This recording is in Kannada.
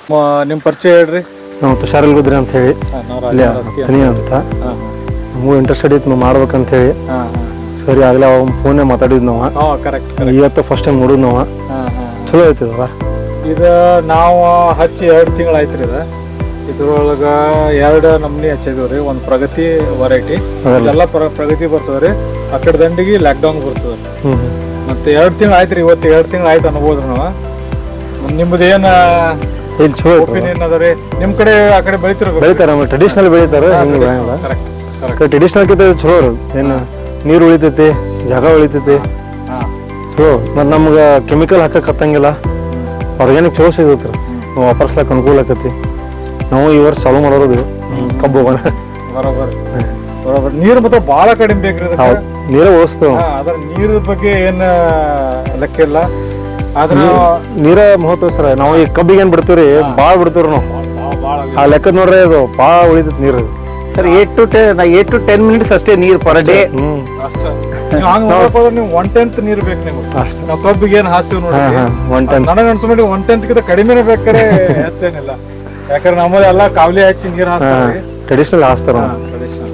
ನಿಮ್ಮ ಪರಿಚಯ ಹೇಳ್ರಿ. ನಾವು ತುಷಾರ್ ಗುದ್ರಿ ಅಂತ ಹೇಳಿ ತನಿ ಅಂತ ನಮಗೂ ಇಂಟ್ರೆಸ್ಟೆಡ್ ಇತ್ತು ಮಾಡ್ಬೇಕಂತ ಹೇಳಿ ಸರಿ ಆಗಲೇ ಅವಾಗ ಫೋನೇ ಮಾತಾಡಿದ್ ನಾವು. ಇವತ್ತು ಫಸ್ಟ್ ಟೈಮ್ ನೋಡುದು ನಾವು. ಚಲೋ ಐತಿದಲ್ಲ ಇದು ನಾವು ಹಚ್ಚಿ 2 ತಿಂಗಳು ಆಯ್ತು ರೀ. ಇದ್ರೊಳಗೆ 2 ನಮ್ನಿ ಹಚ್ಚಿದೀವಿ. ಒಂದು ಪ್ರಗತಿ ವೆರೈಟಿ ಎಲ್ಲ ಪ್ರಗತಿ ಬರ್ತದ್ರಿ. ಆ ಕಡೆ ದಂಡಿಗೆ ಲಾಕ್ಡೌನ್ ಬರ್ತದ. ಮತ್ತೆ 2 ತಿಂಗಳು ಆಯ್ತು ರೀ. ಇವತ್ತು 2 ತಿಂಗಳು ಆಯ್ತು ಅನ್ಬೋದ್ರಿ ನಾವು. ನಿಮ್ದು ಏನ ಒಪಿನಿಯನ್ ಅದ ರೀ? ನಿಮ್ ಕಡೆ ಆ ಕಡೆ ಬೆಳಿತಾರ ಟ್ರೆಡಿಷನಲ್ ಬೆಳಿತಾರ. ಟ್ರೆಡಿಷನಲ್ ಕಿಂತ ಚಲೋ ಏನು ನೀರು ಉಳಿತೈತಿ, ಜಾಗ ಉಳಿತೈತಿ, ಚಲೋ. ಮತ್ತು ನಮ್ಗೆ ಕೆಮಿಕಲ್ ಹಾಕಕ್ ಹತ್ತಂಗಿಲ್ಲ. ಆರ್ಗ್ಯಾನಿಕ್ ಚಲೋ ಸಿಗುತ್ತೆ. ನಾವು ವಾಪರ್ಸ್ಲಾಕ ಅನುಕೂಲ ಆಕತಿ. ನಾವು ಈ ವರ್ಷ ಚಾಲೂ ಮಾಡೋದು ಕಬ್ಬು ಬರೋಬರ್. ನೀರು ಮತ್ತೆ ಬಹಳ ಕಡಿಮೆ ಬೇಕ್ರಿ. ನೀರೇ ಉಳಿಸ್ತೇವೆ. ಅದ್ರ ನೀರ ಬಗ್ಗೆ ಏನ್ ಲೆಕ್ಕ ಇಲ್ಲ. ಆದ್ರೆ ನೀರ ಮಹತ್ವ ಸರ. ನಾವು ಈ ಕಬ್ಬಿಗೆ ಏನ್ ಬಿಡ್ತೀವ್ರಿ, ಭಾಳ ಬಿಡ್ತೀವ್ರಿ ನಾವು. ಆ ಲೆಕ್ಕದ ನೋಡ್ರಿ ಅದು ಭಾಳ ಉಳಿತೈತಿ ನೀರು ಸರ್. 8 to 10 minutes ಅಷ್ಟೇ ನೀರು ಪರ್ ಡೇ. ಅಷ್ಟ ನೀವು 1/10 ನೀರು ಬೇಕು ನಿಮ್ಗೆ. ನಾವು ಕಬ್ಬಿಗೆ ಏನ್ ಹಾಕ್ತಿವಿ ನೋಡಿ, ನನಗೆ ಅನ್ಸೋ ಮಾಡಿ 1/10 ಕಿಂತ ಕಡಿಮೆನೆ ಬೇಕಾರೆ ಹೆಚ್ಚೇನಿಲ್ಲ. ಯಾಕಂದ್ರೆ ನಮ್ಮಲ್ಲಿ ಎಲ್ಲ ಕಾವಲಿ ಹಚ್ಚಿ ನೀರು ಹಾಕ್ತಾರೆ. ಟ್ರೆಡಿಷನಲ್ ಹಾಸ್ತಾರ. ಟ್ರೆಡಿಷನಲ್